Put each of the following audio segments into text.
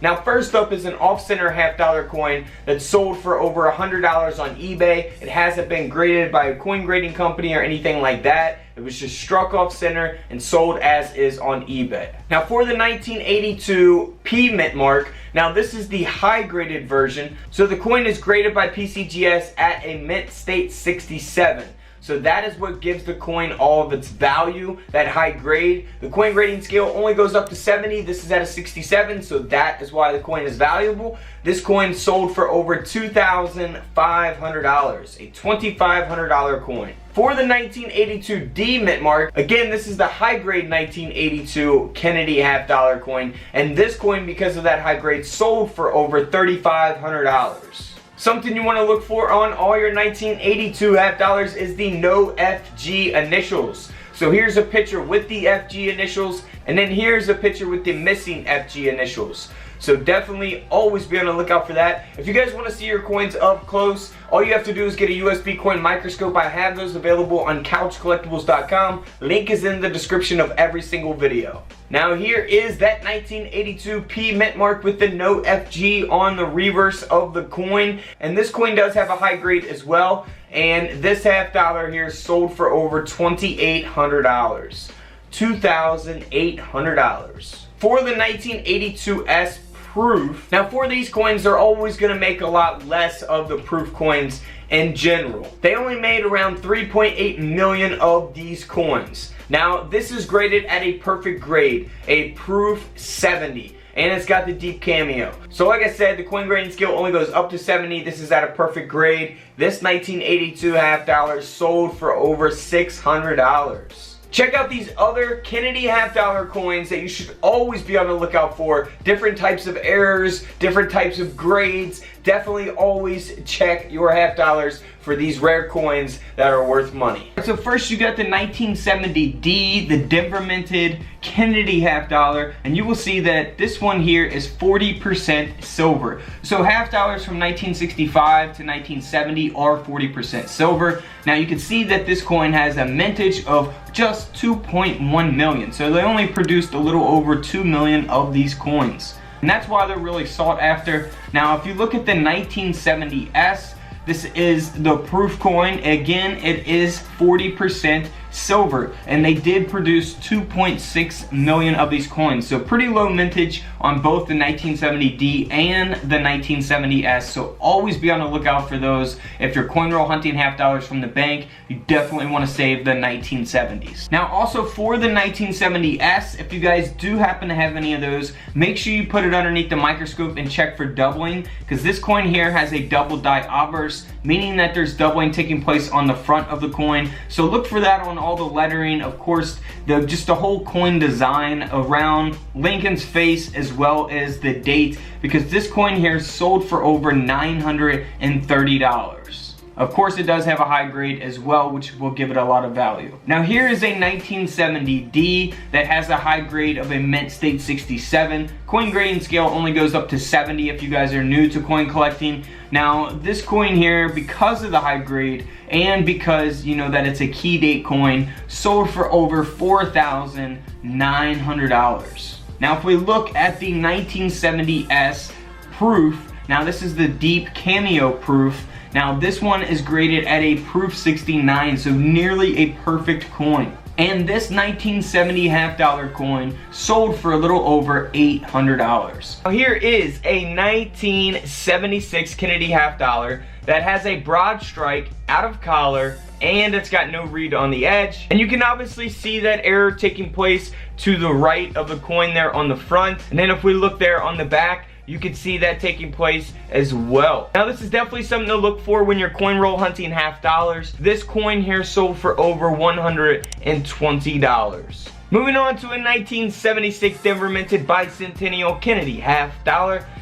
Now first up is an off-center $half coin that's sold for over $100 on eBay. It hasn't been graded by a coin grading company or anything like that. It was just struck off center and sold as is on eBay. Now for the 1982 P mint mark, now this is the high graded version. So the coin is graded by PCGS at a mint state 67. So that is what gives the coin all of its value, that high grade. The coin grading scale only goes up to 70. This is at a 67, so that is why the coin is valuable. This coin sold for over $2,500, a $2,500 coin. For the 1982 D mint mark, again, this is the high grade 1982 Kennedy $half coin. And this coin, because of that high grade, sold for over $3,500. Something you want to look for on all your 1982 $half is the no FG initials. So here's a picture with the FG initials, and then here's a picture with the missing FG initials. So definitely always be on the lookout for that. If you guys want to see your coins up close, all you have to do is get a USB coin microscope. I have those available on couchcollectibles.com. Link is in the description of every single video. Now here is that 1982 P mint mark with the no FG on the reverse of the coin. And this coin does have a high grade as well. And this $half here sold for over $2,800. $2,800. For the 1982 S proof. Now for these coins, they're always going to make a lot less of the proof coins in general. They only made around 3.8 million of these coins. Now this is graded at a perfect grade, a proof 70. And it's got the deep cameo. So like I said, the coin grading scale only goes up to 70. This is at a perfect grade. This 1982 $half sold for over $600. Check out these other Kennedy $half coins that you should always be on the lookout for. Different types of errors, different types of grades. Definitely always check your $half for these rare coins that are worth money. So first you got the 1970D, the Denver minted Kennedy $half, and you will see that this one here is 40% silver. So $half from 1965 to 1970 are 40% silver. Now you can see that this coin has a mintage of just 2.1 million. So they only produced a little over 2 million of these coins. And that's why they're really sought after. Now if you look at the 1970S, this is the proof coin. Again, it is 40% silver, and they did produce 2.6 million of these coins. So pretty low mintage on both the 1970D and the 1970S. So always be on the lookout for those. If you're coin roll hunting $half from the bank, you definitely want to save the 1970s. Now also for the 1970S, if you guys do happen to have any of those, make sure you put it underneath the microscope and check for doubling, because this coin here has a double Die Obverse, meaning that there's doubling taking place on the front of the coin. So look for that on all the lettering, of course, just the whole coin design around Lincoln's face as well as the date, because this coin here sold for over $930. Of course, it does have a high grade as well, which will give it a lot of value. Now here is a 1970D that has a high grade of a mint state 67. Coin grading scale only goes up to 70 if you guys are new to coin collecting. Now this coin here, because of the high grade and because you know that it's a key date coin, sold for over $4,900. Now if we look at the 1970S proof, now this is the deep cameo proof. Now this one is graded at a proof 69, so nearly a perfect coin. And this 1970 $half coin sold for a little over $800. Now here is a 1976 Kennedy $half that has a broad strike, out of collar, and it's got no reed on the edge. And you can obviously see that error taking place to the right of the coin there on the front. And then if we look there on the back, you can see that taking place as well. Now this is definitely something to look for when you're coin roll hunting $half. This coin here sold for over $120. Moving on to a 1976 Denver minted bicentennial Kennedy $half.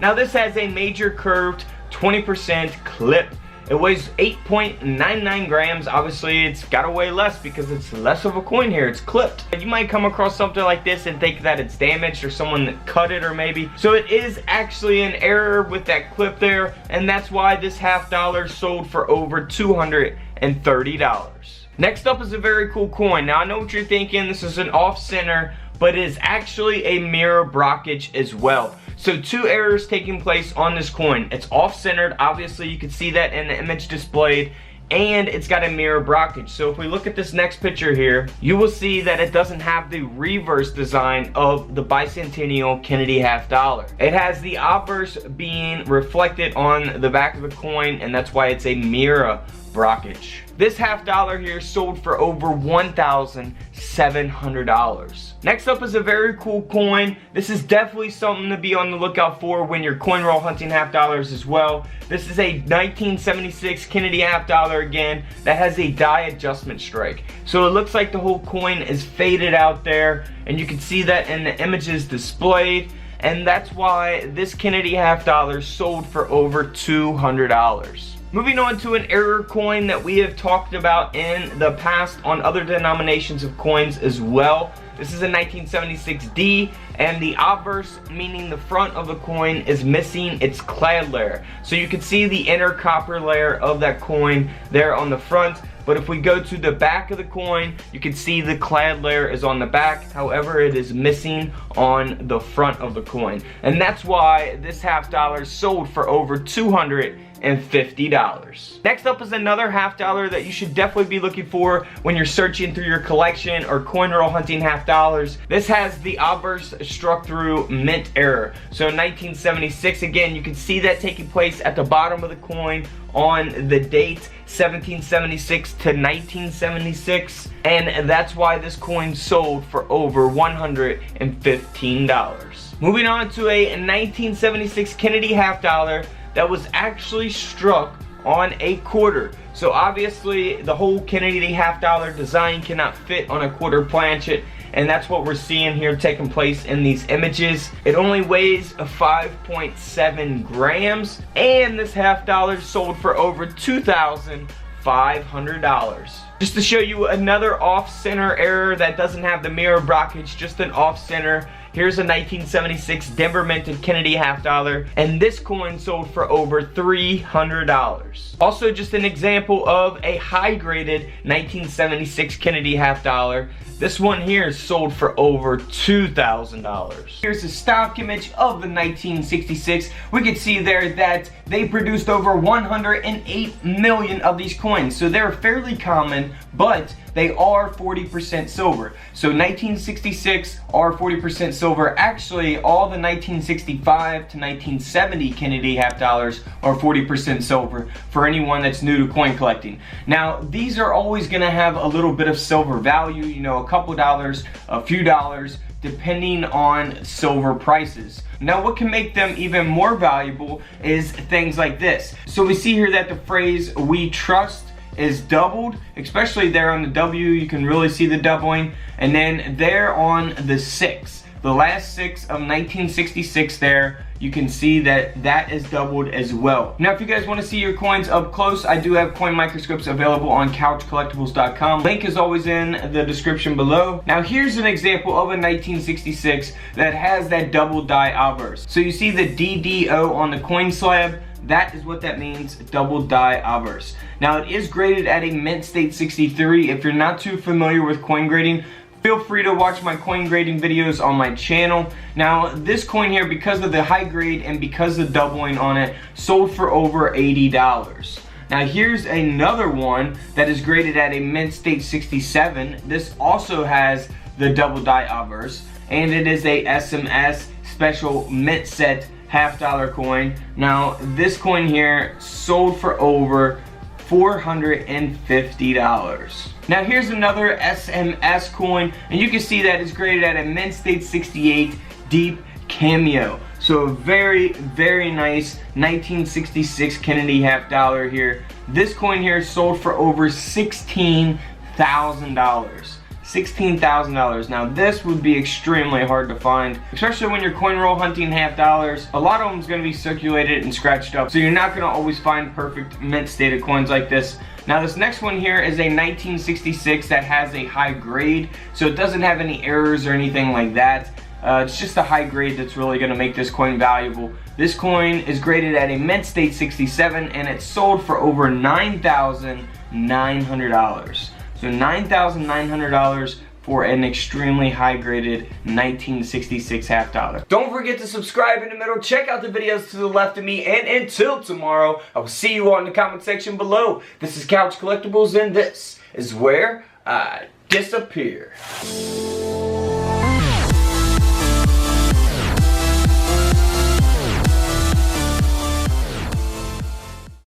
Now this has a major curved 20% clip. It weighs 8.99 grams. Obviously, it's got to weigh less because it's less of a coin here. It's clipped. You might come across something like this and think that it's damaged or someone that cut it or maybe. So it is actually an error with that clip there, and that's why this $half sold for over $230. Next up is a very cool coin. Now, I know what you're thinking. This is an off-center, but it is actually a mirror brockage as well. So 2 errors taking place on this coin. It's off-centered, obviously you can see that in the image displayed, and it's got a mirror blockage. So if we look at this next picture here, you will see that it doesn't have the reverse design of the bicentennial Kennedy half dollar. It has the obverse being reflected on the back of the coin, and that's why it's a mirror blockage. This half dollar here sold for over $1,700. Next up is a very cool coin. This is definitely something to be on the lookout for when you're coin roll hunting half dollars as well. This is a 1976 Kennedy half dollar again that has a die adjustment strike. So it looks like the whole coin is faded out there, and you can see that in the images displayed. And that's why this Kennedy half dollar sold for over $200. Moving on to an error coin that we have talked about in the past on other denominations of coins as well. This is a 1976D, and the obverse, meaning the front of the coin, is missing its clad layer. So you can see the inner copper layer of that coin there on the front. But if we go to the back of the coin, you can see the clad layer is on the back. However, it is missing on the front of the coin. And that's why this half dollar sold for over $250. Next up is another half dollar that you should definitely be looking for when you're searching through your collection or coin roll hunting half dollars. This has the obverse struck through mint error. So in 1976, again, you can see that taking place at the bottom of the coin on the date 1776 to 1976, and that's why this coin sold for over $115. Moving on to a 1976 Kennedy half dollar that was actually struck on a quarter. So obviously the whole Kennedy half dollar design cannot fit on a quarter planchet, and that's what we're seeing here taking place in these images. It only weighs 5.7 grams, and this half dollar sold for over $2,500. Just to show you another off-center error that doesn't have the mirror blockage, just an off-center. Here's a 1976 Denver minted Kennedy half dollar, and this coin sold for over $300. Also, just an example of a high-graded 1976 Kennedy half dollar. This one here is sold for over $2,000. Here's a stock image of the 1966. We can see there that they produced over 108 million of these coins. So they're fairly common, but they are 40% silver. So 1966 are 40% silver. Actually, all the 1965 to 1970 Kennedy half dollars are 40% silver for anyone that's new to coin collecting. Now, these are always gonna have a little bit of silver value, you know, a couple dollars, a few dollars, depending on silver prices. Now, what can make them even more valuable is things like this. So we see here that the phrase "we trust" is doubled, especially there on the W. You can really see the doubling, and then there on the 6, the last 6 of 1966 there, you can see that that is doubled as well. Now, if you guys want to see your coins up close, I do have coin microscopes available on couchcollectibles.com. Link is always in the description below. Now, here's an example of a 1966 that has that double die obverse. So you see the DDO on the coin slab. That is what that means, double die obverse. Now, it is graded at a mint state 63. If you're not too familiar with coin grading, feel free to watch my coin grading videos on my channel. Now, this coin here, because of the high grade and because of the doubling on it, sold for over $80. Now, here's another one that is graded at a mint state 67. This also has the double die obverse, and it is a SMS special mint set half dollar coin. Now, this coin here sold for over $450. Now, here's another SMS coin, and you can see that it's graded at a mint state 68 deep cameo. So a very, very nice 1966 Kennedy half dollar here. This coin here sold for over $16,000. $16,000. Now, this would be extremely hard to find, especially when you're coin roll hunting half dollars. A lot of them is going to be circulated and scratched up, so you're not going to always find perfect mint stated coins like this. Now, this next one here is a 1966 that has a high grade, so it doesn't have any errors or anything like that. It's just a high grade that's really going to make this coin valuable. This coin is graded at a mint state 67, and it's sold for over $9,900. So $9,900 for an extremely high graded 1966 half dollar. Don't forget to subscribe in the middle, check out the videos to the left of me, and until tomorrow, I will see you all in the comment section below. This is Couch Collectibles, and this is where I disappear.